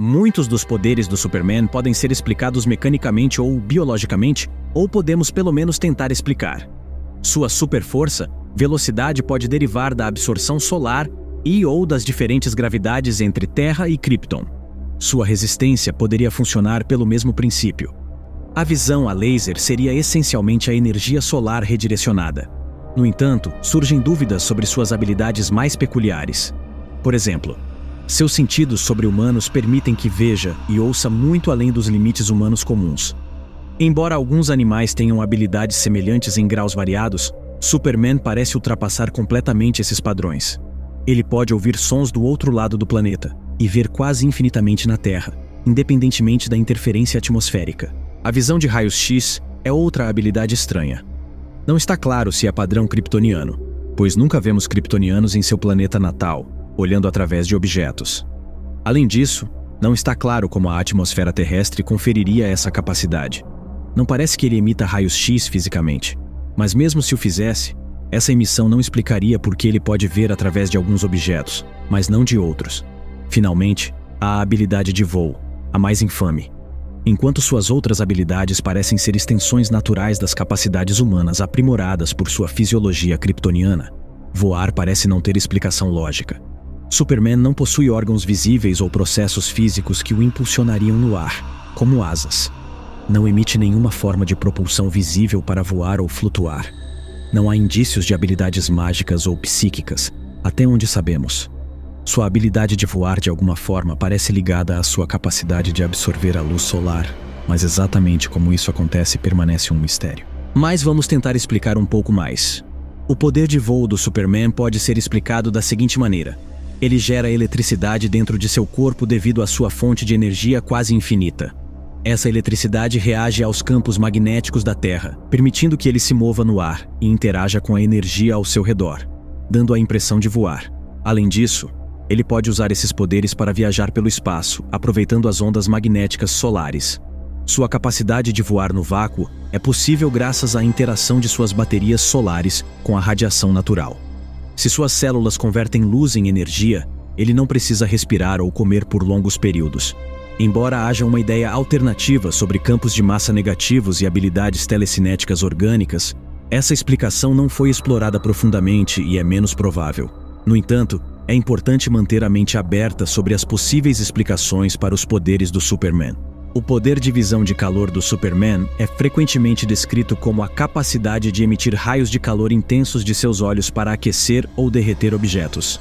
Muitos dos poderes do Superman podem ser explicados mecanicamente ou biologicamente, ou podemos pelo menos tentar explicar. Sua superforça, velocidade pode derivar da absorção solar e/ou das diferentes gravidades entre Terra e Krypton. Sua resistência poderia funcionar pelo mesmo princípio. A visão a laser seria essencialmente a energia solar redirecionada. No entanto, surgem dúvidas sobre suas habilidades mais peculiares. Por exemplo, seus sentidos sobre-humanos permitem que veja e ouça muito além dos limites humanos comuns. Embora alguns animais tenham habilidades semelhantes em graus variados, Superman parece ultrapassar completamente esses padrões. Ele pode ouvir sons do outro lado do planeta e ver quase infinitamente na Terra, independentemente da interferência atmosférica. A visão de raios-x é outra habilidade estranha. Não está claro se é padrão kryptoniano, pois nunca vemos kryptonianos em seu planeta natal, olhando através de objetos. Além disso, não está claro como a atmosfera terrestre conferiria essa capacidade. Não parece que ele emita raios-x fisicamente, mas mesmo se o fizesse, essa emissão não explicaria por que ele pode ver através de alguns objetos, mas não de outros. Finalmente, há a habilidade de voo, a mais infame. Enquanto suas outras habilidades parecem ser extensões naturais das capacidades humanas aprimoradas por sua fisiologia kryptoniana, voar parece não ter explicação lógica. Superman não possui órgãos visíveis ou processos físicos que o impulsionariam no ar, como asas. Não emite nenhuma forma de propulsão visível para voar ou flutuar. Não há indícios de habilidades mágicas ou psíquicas, até onde sabemos. Sua habilidade de voar de alguma forma parece ligada à sua capacidade de absorver a luz solar, mas exatamente como isso acontece permanece um mistério. Mas vamos tentar explicar um pouco mais. O poder de voo do Superman pode ser explicado da seguinte maneira. Ele gera eletricidade dentro de seu corpo devido à sua fonte de energia quase infinita. Essa eletricidade reage aos campos magnéticos da Terra, permitindo que ele se mova no ar e interaja com a energia ao seu redor, dando a impressão de voar. Além disso, ele pode usar esses poderes para viajar pelo espaço, aproveitando as ondas magnéticas solares. Sua capacidade de voar no vácuo é possível graças à interação de suas baterias solares com a radiação natural. Se suas células convertem luz em energia, ele não precisa respirar ou comer por longos períodos. Embora haja uma ideia alternativa sobre campos de massa negativos e habilidades telecinéticas orgânicas, essa explicação não foi explorada profundamente e é menos provável. No entanto, é importante manter a mente aberta sobre as possíveis explicações para os poderes do Superman. O poder de visão de calor do Superman é frequentemente descrito como a capacidade de emitir raios de calor intensos de seus olhos para aquecer ou derreter objetos.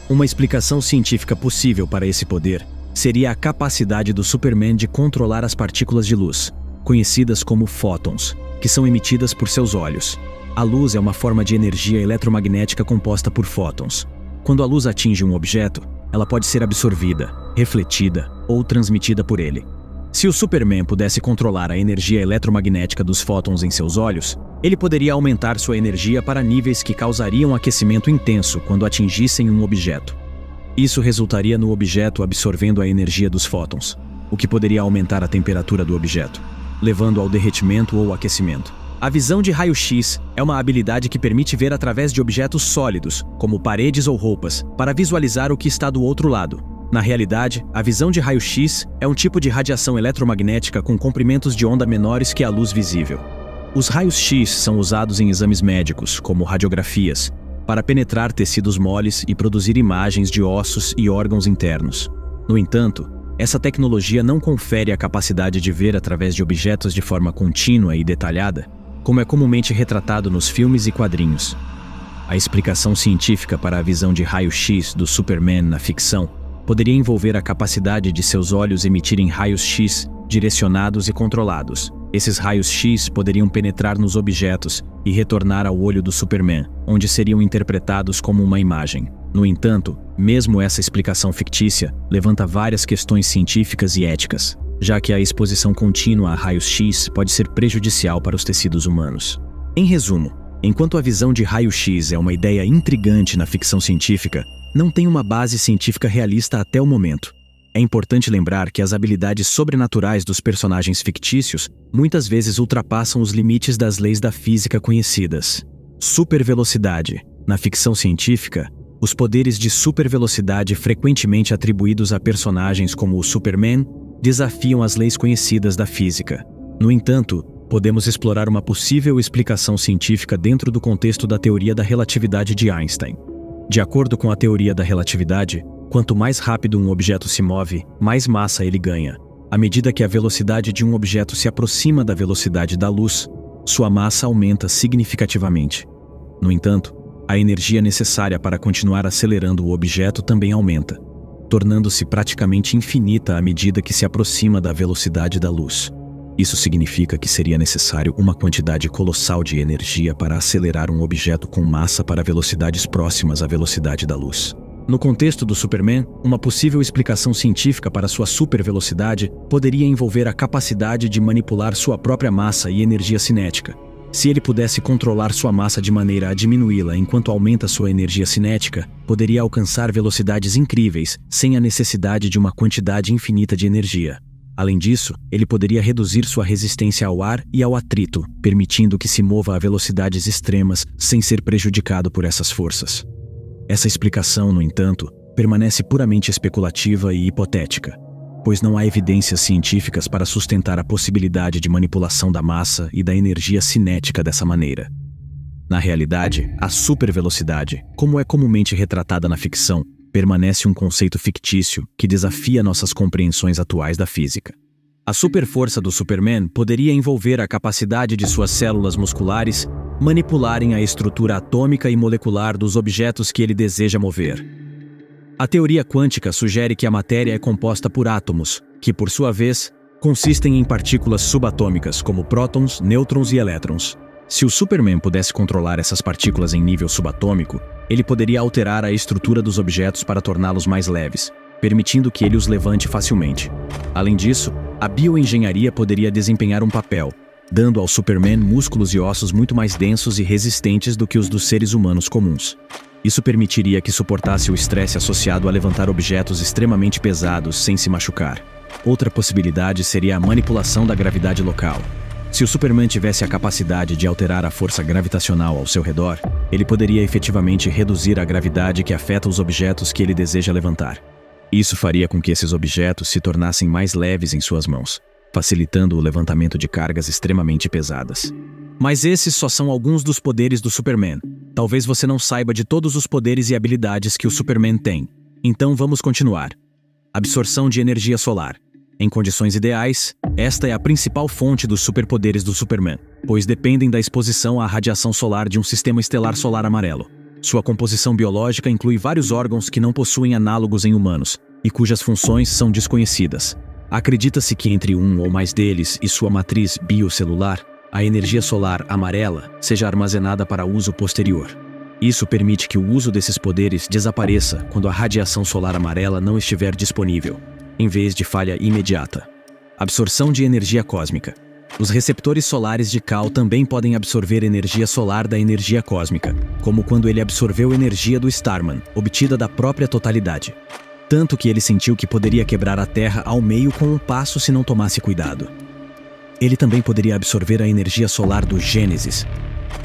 Uma explicação científica possível para esse poder seria a capacidade do Superman de controlar as partículas de luz, conhecidas como fótons, que são emitidas por seus olhos. A luz é uma forma de energia eletromagnética composta por fótons. Quando a luz atinge um objeto, ela pode ser absorvida, refletida ou transmitida por ele. Se o Superman pudesse controlar a energia eletromagnética dos fótons em seus olhos, ele poderia aumentar sua energia para níveis que causariam aquecimento intenso quando atingissem um objeto. Isso resultaria no objeto absorvendo a energia dos fótons, o que poderia aumentar a temperatura do objeto, levando ao derretimento ou aquecimento. A visão de raio-x é uma habilidade que permite ver através de objetos sólidos, como paredes ou roupas, para visualizar o que está do outro lado. Na realidade, a visão de raio-x é um tipo de radiação eletromagnética com comprimentos de onda menores que a luz visível. Os raios-x são usados em exames médicos, como radiografias, para penetrar tecidos moles e produzir imagens de ossos e órgãos internos. No entanto, essa tecnologia não confere a capacidade de ver através de objetos de forma contínua e detalhada, como é comumente retratado nos filmes e quadrinhos. A explicação científica para a visão de raio-x do Superman na ficção poderia envolver a capacidade de seus olhos emitirem raios-x direcionados e controlados. Esses raios-x poderiam penetrar nos objetos e retornar ao olho do Superman, onde seriam interpretados como uma imagem. No entanto, mesmo essa explicação fictícia levanta várias questões científicas e éticas, já que a exposição contínua a raios-x pode ser prejudicial para os tecidos humanos. Em resumo, enquanto a visão de raio-x é uma ideia intrigante na ficção científica, não tem uma base científica realista até o momento. É importante lembrar que as habilidades sobrenaturais dos personagens fictícios muitas vezes ultrapassam os limites das leis da física conhecidas. Supervelocidade, na ficção científica, Os poderes de supervelocidade frequentemente atribuídos a personagens como o Superman desafiam as leis conhecidas da física. No entanto, podemos explorar uma possível explicação científica dentro do contexto da teoria da relatividade de Einstein. De acordo com a teoria da relatividade, quanto mais rápido um objeto se move, mais massa ele ganha. À medida que a velocidade de um objeto se aproxima da velocidade da luz, sua massa aumenta significativamente. No entanto, a energia necessária para continuar acelerando o objeto também aumenta, tornando-se praticamente infinita à medida que se aproxima da velocidade da luz. Isso significa que seria necessário uma quantidade colossal de energia para acelerar um objeto com massa para velocidades próximas à velocidade da luz. No contexto do Superman, uma possível explicação científica para sua supervelocidade poderia envolver a capacidade de manipular sua própria massa e energia cinética. Se ele pudesse controlar sua massa de maneira a diminuí-la enquanto aumenta sua energia cinética, poderia alcançar velocidades incríveis, sem a necessidade de uma quantidade infinita de energia. Além disso, ele poderia reduzir sua resistência ao ar e ao atrito, permitindo que se mova a velocidades extremas sem ser prejudicado por essas forças. Essa explicação, no entanto, permanece puramente especulativa e hipotética, pois não há evidências científicas para sustentar a possibilidade de manipulação da massa e da energia cinética dessa maneira. Na realidade, a supervelocidade, como é comumente retratada na ficção, permanece um conceito fictício que desafia nossas compreensões atuais da física. A superforça do Superman poderia envolver a capacidade de suas células musculares manipularem a estrutura atômica e molecular dos objetos que ele deseja mover. A teoria quântica sugere que a matéria é composta por átomos, que, por sua vez, consistem em partículas subatômicas como prótons, nêutrons e elétrons. Se o Superman pudesse controlar essas partículas em nível subatômico, ele poderia alterar a estrutura dos objetos para torná-los mais leves, permitindo que ele os levante facilmente. Além disso, a bioengenharia poderia desempenhar um papel, dando ao Superman músculos e ossos muito mais densos e resistentes do que os dos seres humanos comuns. Isso permitiria que suportasse o estresse associado a levantar objetos extremamente pesados sem se machucar. Outra possibilidade seria a manipulação da gravidade local. Se o Superman tivesse a capacidade de alterar a força gravitacional ao seu redor, ele poderia efetivamente reduzir a gravidade que afeta os objetos que ele deseja levantar. Isso faria com que esses objetos se tornassem mais leves em suas mãos, facilitando o levantamento de cargas extremamente pesadas. Mas esses só são alguns dos poderes do Superman. Talvez você não saiba de todos os poderes e habilidades que o Superman tem. Então vamos continuar. Absorção de energia solar. Em condições ideais, esta é a principal fonte dos superpoderes do Superman, pois dependem da exposição à radiação solar de um sistema estelar solar amarelo. Sua composição biológica inclui vários órgãos que não possuem análogos em humanos, e cujas funções são desconhecidas. Acredita-se que entre um ou mais deles e sua matriz biocelular, a energia solar amarela seja armazenada para uso posterior. Isso permite que o uso desses poderes desapareça quando a radiação solar amarela não estiver disponível, em vez de falha imediata. Absorção de energia cósmica. Os receptores solares de Kal também podem absorver energia solar da energia cósmica, como quando ele absorveu energia do Starman, obtida da própria totalidade. Tanto que ele sentiu que poderia quebrar a Terra ao meio com um passo se não tomasse cuidado. Ele também poderia absorver a energia solar do Gênesis,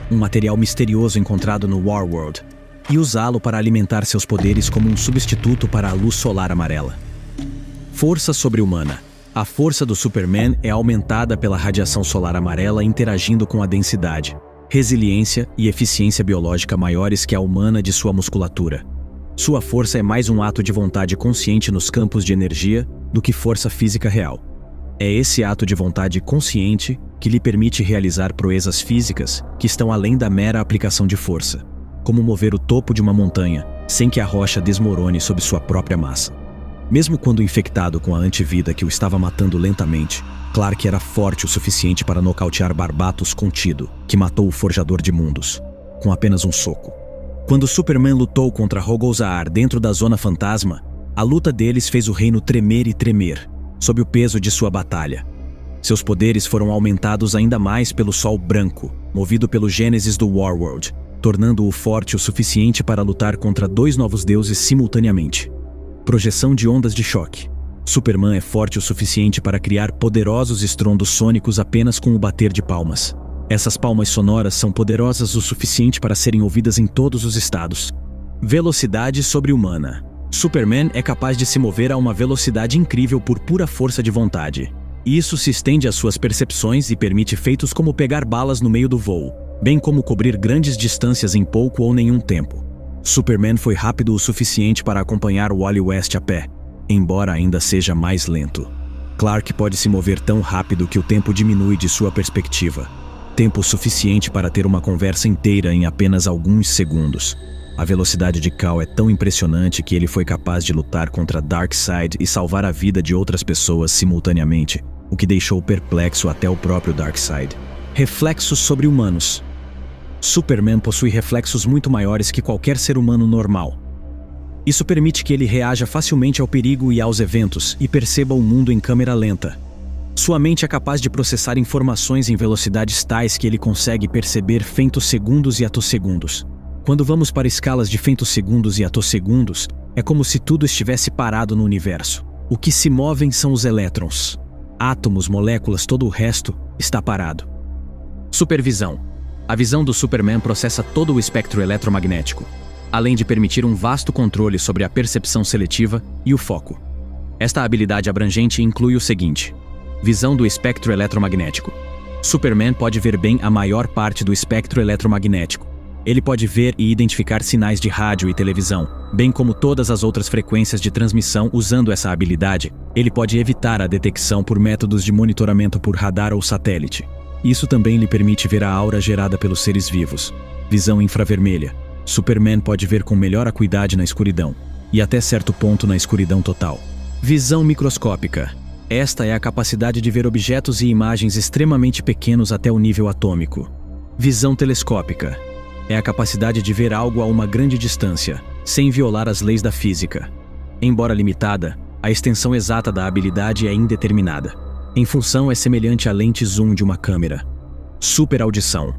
um material misterioso encontrado no Warworld, e usá-lo para alimentar seus poderes como um substituto para a luz solar amarela. Força sobre-humana. A força do Superman é aumentada pela radiação solar amarela interagindo com a densidade, resiliência e eficiência biológica maiores que a humana de sua musculatura. Sua força é mais um ato de vontade consciente nos campos de energia do que força física real. É esse ato de vontade consciente que lhe permite realizar proezas físicas que estão além da mera aplicação de força, como mover o topo de uma montanha sem que a rocha desmorone sob sua própria massa. Mesmo quando infectado com a antivida que o estava matando lentamente, Clark era forte o suficiente para nocautear Barbatos contido, que matou o Forjador de Mundos, com apenas um soco. Quando Superman lutou contra Rogol-Zaar dentro da Zona Fantasma, a luta deles fez o reino tremer e tremer, sob o peso de sua batalha. Seus poderes foram aumentados ainda mais pelo Sol Branco, movido pelo Gênesis do Warworld, tornando-o forte o suficiente para lutar contra dois novos deuses simultaneamente. Projeção de ondas de choque. Superman é forte o suficiente para criar poderosos estrondos sônicos apenas com o bater de palmas. Essas palmas sonoras são poderosas o suficiente para serem ouvidas em todos os estados. Velocidade sobre-humana. Superman é capaz de se mover a uma velocidade incrível por pura força de vontade. Isso se estende às suas percepções e permite feitos como pegar balas no meio do voo, bem como cobrir grandes distâncias em pouco ou nenhum tempo. Superman foi rápido o suficiente para acompanhar Wally West a pé, embora ainda seja mais lento. Clark pode se mover tão rápido que o tempo diminui de sua perspectiva. Tempo suficiente para ter uma conversa inteira em apenas alguns segundos. A velocidade de Kal é tão impressionante que ele foi capaz de lutar contra Darkseid e salvar a vida de outras pessoas simultaneamente, o que deixou perplexo até o próprio Darkseid. Reflexos sobre-humanos. Superman possui reflexos muito maiores que qualquer ser humano normal. Isso permite que ele reaja facilmente ao perigo e aos eventos e perceba o mundo em câmera lenta. Sua mente é capaz de processar informações em velocidades tais que ele consegue perceber femtosegundos e atosegundos. Quando vamos para escalas de femtosegundos e atosegundos, é como se tudo estivesse parado no universo. O que se movem são os elétrons. Átomos, moléculas, todo o resto está parado. Supervisão. A visão do Superman processa todo o espectro eletromagnético, além de permitir um vasto controle sobre a percepção seletiva e o foco. Esta habilidade abrangente inclui o seguinte: visão do espectro eletromagnético. Superman pode ver bem a maior parte do espectro eletromagnético. Ele pode ver e identificar sinais de rádio e televisão, bem como todas as outras frequências de transmissão. Usando essa habilidade, ele pode evitar a detecção por métodos de monitoramento por radar ou satélite. Isso também lhe permite ver a aura gerada pelos seres vivos. Visão infravermelha. Superman pode ver com melhor acuidade na escuridão, e até certo ponto na escuridão total. Visão microscópica. Esta é a capacidade de ver objetos e imagens extremamente pequenos até o nível atômico. Visão telescópica. É a capacidade de ver algo a uma grande distância, sem violar as leis da física. Embora limitada, a extensão exata da habilidade é indeterminada. Em função, é semelhante à lente zoom de uma câmera. Superaudição.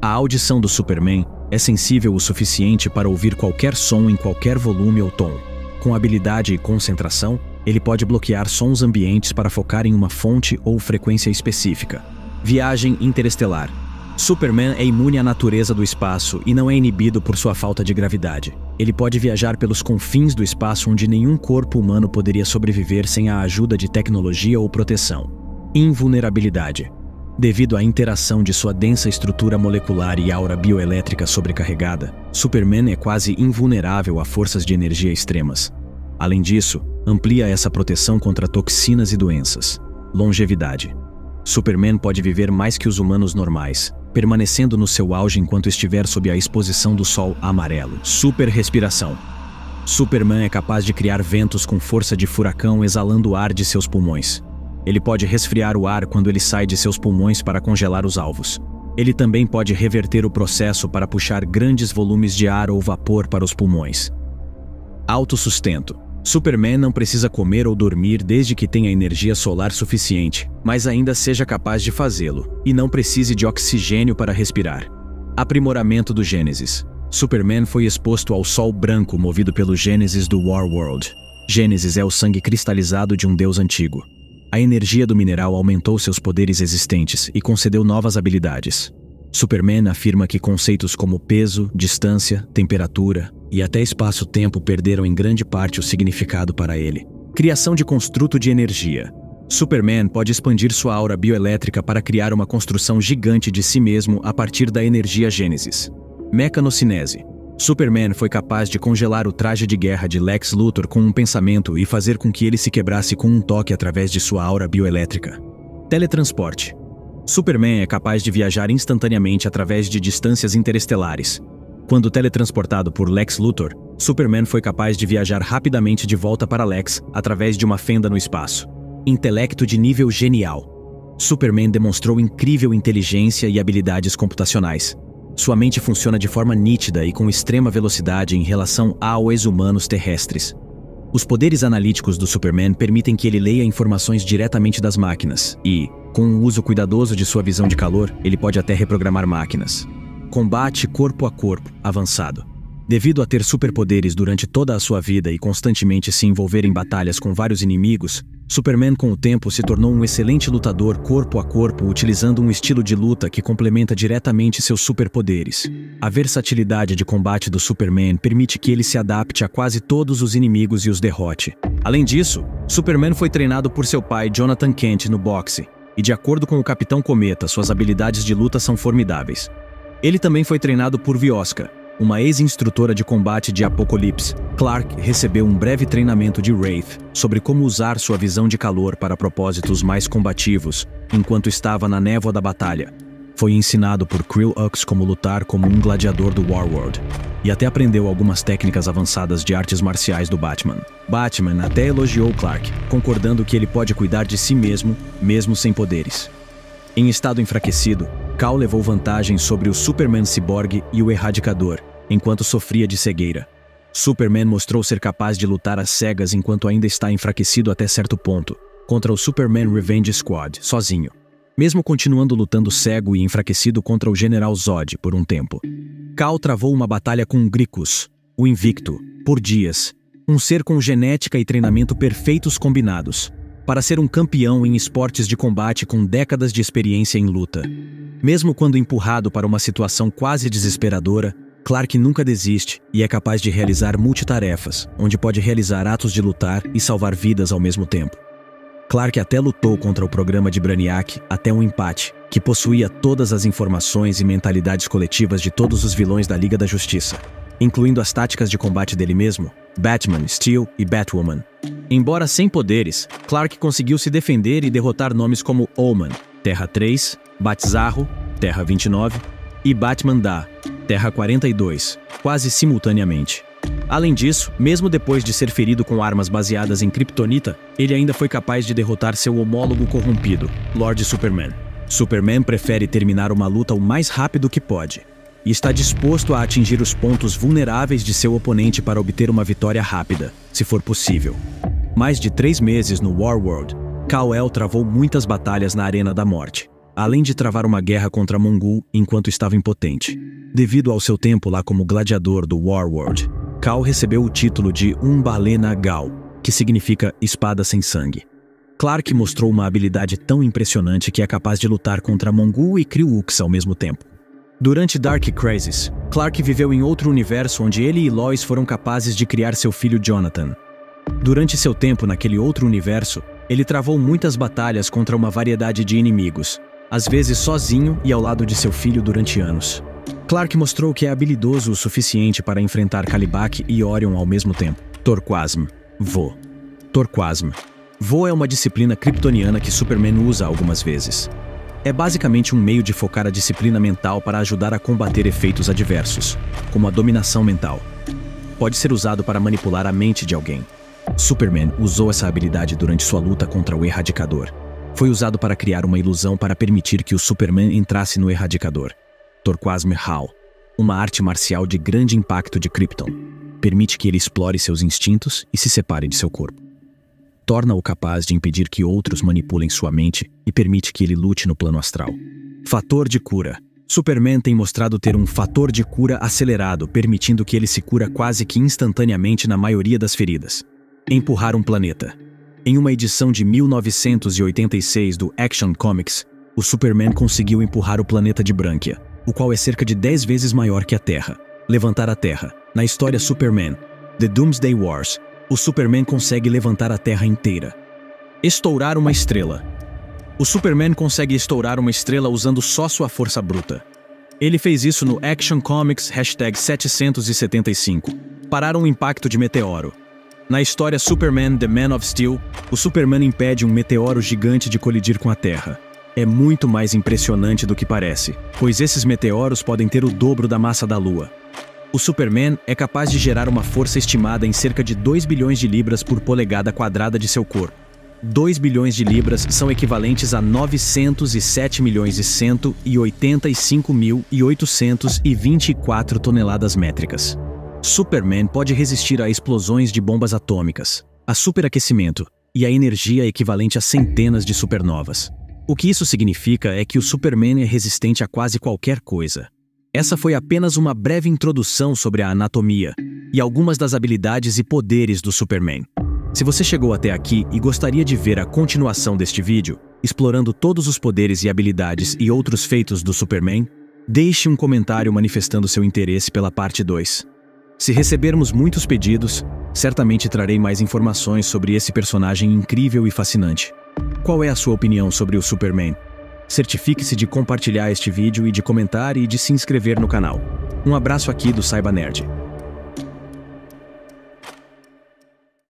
A audição do Superman é sensível o suficiente para ouvir qualquer som em qualquer volume ou tom. Com habilidade e concentração, ele pode bloquear sons ambientes para focar em uma fonte ou frequência específica. Viagem interestelar. Superman é imune à natureza do espaço e não é inibido por sua falta de gravidade. Ele pode viajar pelos confins do espaço onde nenhum corpo humano poderia sobreviver sem a ajuda de tecnologia ou proteção. Invulnerabilidade. Devido à interação de sua densa estrutura molecular e aura bioelétrica sobrecarregada, Superman é quase invulnerável a forças de energia extremas. Além disso, amplia essa proteção contra toxinas e doenças. Longevidade. Superman pode viver mais que os humanos normais, permanecendo no seu auge enquanto estiver sob a exposição do sol amarelo. Superrespiração. Superman é capaz de criar ventos com força de furacão exalando o ar de seus pulmões. Ele pode resfriar o ar quando ele sai de seus pulmões para congelar os alvos. Ele também pode reverter o processo para puxar grandes volumes de ar ou vapor para os pulmões. Autossustento. Superman não precisa comer ou dormir desde que tenha energia solar suficiente, mas ainda seja capaz de fazê-lo, e não precise de oxigênio para respirar. Aprimoramento do Gênesis. Superman foi exposto ao sol branco movido pelo Gênesis do Warworld. Gênesis é o sangue cristalizado de um deus antigo. A energia do mineral aumentou seus poderes existentes e concedeu novas habilidades. Superman afirma que conceitos como peso, distância, temperatura e até espaço-tempo perderam em grande parte o significado para ele. Criação de construto de energia. Superman pode expandir sua aura bioelétrica para criar uma construção gigante de si mesmo a partir da energia Gênesis. Mecanocinese. Superman foi capaz de congelar o traje de guerra de Lex Luthor com um pensamento e fazer com que ele se quebrasse com um toque através de sua aura bioelétrica. Teletransporte. Superman é capaz de viajar instantaneamente através de distâncias interestelares. Quando teletransportado por Lex Luthor, Superman foi capaz de viajar rapidamente de volta para Lex através de uma fenda no espaço. Intelecto de nível genial. Superman demonstrou incrível inteligência e habilidades computacionais. Sua mente funciona de forma nítida e com extrema velocidade em relação aos humanos terrestres. Os poderes analíticos do Superman permitem que ele leia informações diretamente das máquinas e, com o uso cuidadoso de sua visão de calor, ele pode até reprogramar máquinas. Combate corpo a corpo avançado. Devido a ter superpoderes durante toda a sua vida e constantemente se envolver em batalhas com vários inimigos, Superman com o tempo se tornou um excelente lutador corpo a corpo, utilizando um estilo de luta que complementa diretamente seus superpoderes. A versatilidade de combate do Superman permite que ele se adapte a quase todos os inimigos e os derrote. Além disso, Superman foi treinado por seu pai Jonathan Kent no boxe, e de acordo com o Capitão Cometa, suas habilidades de luta são formidáveis. Ele também foi treinado por Vioska, uma ex-instrutora de combate de Apocalipse. Clark recebeu um breve treinamento de Wraith sobre como usar sua visão de calor para propósitos mais combativos, enquanto estava na névoa da batalha. Foi ensinado por Krill-Ux como lutar como um gladiador do Warworld, e até aprendeu algumas técnicas avançadas de artes marciais do Batman. Batman até elogiou Clark, concordando que ele pode cuidar de si mesmo, mesmo sem poderes. Em estado enfraquecido, Kal levou vantagem sobre o Superman Cyborg e o Erradicador, enquanto sofria de cegueira. Superman mostrou ser capaz de lutar às cegas enquanto ainda está enfraquecido até certo ponto, contra o Superman Revenge Squad, sozinho, mesmo continuando lutando cego e enfraquecido contra o General Zod por um tempo. Kal travou uma batalha com Gricus, o Invicto, por dias, um ser com genética e treinamento perfeitos combinados, para ser um campeão em esportes de combate com décadas de experiência em luta. Mesmo quando empurrado para uma situação quase desesperadora, Clark nunca desiste e é capaz de realizar multitarefas, onde pode realizar atos de lutar e salvar vidas ao mesmo tempo. Clark até lutou contra o programa de Brainiac até um empate, que possuía todas as informações e mentalidades coletivas de todos os vilões da Liga da Justiça, incluindo as táticas de combate dele mesmo, Batman, Steel e Batwoman. Embora sem poderes, Clark conseguiu se defender e derrotar nomes como Oman, Terra 3, Batzarro, Terra 29 e Batman da Terra 42, quase simultaneamente. Além disso, mesmo depois de ser ferido com armas baseadas em Kryptonita, ele ainda foi capaz de derrotar seu homólogo corrompido, Lord Superman. Superman prefere terminar uma luta o mais rápido que pode, e está disposto a atingir os pontos vulneráveis de seu oponente para obter uma vitória rápida, se for possível. Mais de 3 meses no Warworld, Kal-El travou muitas batalhas na Arena da Morte, além de travar uma guerra contra Mongul enquanto estava impotente. Devido ao seu tempo lá como gladiador do Warworld, Kal recebeu o título de Balena Gal, que significa espada sem sangue. Clark mostrou uma habilidade tão impressionante que é capaz de lutar contra Mongul e Krill-Ux ao mesmo tempo. Durante Dark Crisis, Clark viveu em outro universo onde ele e Lois foram capazes de criar seu filho Jonathan. Durante seu tempo naquele outro universo, ele travou muitas batalhas contra uma variedade de inimigos, às vezes sozinho e ao lado de seu filho durante anos. Clark mostrou que é habilidoso o suficiente para enfrentar Kalibak e Orion ao mesmo tempo. Torquasm. Vo. Torquasm. Vo é uma disciplina kryptoniana que Superman usa algumas vezes. É basicamente um meio de focar a disciplina mental para ajudar a combater efeitos adversos, como a dominação mental. Pode ser usado para manipular a mente de alguém. Superman usou essa habilidade durante sua luta contra o Erradicador. Foi usado para criar uma ilusão para permitir que o Superman entrasse no Erradicador. Torquasm Hal, uma arte marcial de grande impacto de Krypton, permite que ele explore seus instintos e se separe de seu corpo. Torna-o capaz de impedir que outros manipulem sua mente e permite que ele lute no plano astral. Fator de cura. Superman tem mostrado ter um fator de cura acelerado, permitindo que ele se cura quase que instantaneamente na maioria das feridas. Empurrar um planeta. Em uma edição de 1986 do Action Comics, o Superman conseguiu empurrar o planeta de Branquia, o qual é cerca de 10 vezes maior que a Terra. Levantar a Terra. Na história Superman, The Doomsday Wars, o Superman consegue levantar a Terra inteira. Estourar uma estrela. O Superman consegue estourar uma estrela usando só sua força bruta. Ele fez isso no Action Comics #775. Parar um impacto de meteoro. Na história Superman The Man of Steel, o Superman impede um meteoro gigante de colidir com a Terra. É muito mais impressionante do que parece, pois esses meteoros podem ter o dobro da massa da Lua. O Superman é capaz de gerar uma força estimada em cerca de 2 bilhões de libras por polegada quadrada de seu corpo. 2 bilhões de libras são equivalentes a 907.185.824 toneladas métricas. Superman pode resistir a explosões de bombas atômicas, a superaquecimento e a energia equivalente a centenas de supernovas. O que isso significa é que o Superman é resistente a quase qualquer coisa. Essa foi apenas uma breve introdução sobre a anatomia e algumas das habilidades e poderes do Superman. Se você chegou até aqui e gostaria de ver a continuação deste vídeo, explorando todos os poderes e habilidades e outros feitos do Superman, deixe um comentário manifestando seu interesse pela parte 2. Se recebermos muitos pedidos, certamente trarei mais informações sobre esse personagem incrível e fascinante. Qual é a sua opinião sobre o Superman? Certifique-se de compartilhar este vídeo e de comentar e de se inscrever no canal. Um abraço aqui do Saiba Nerd.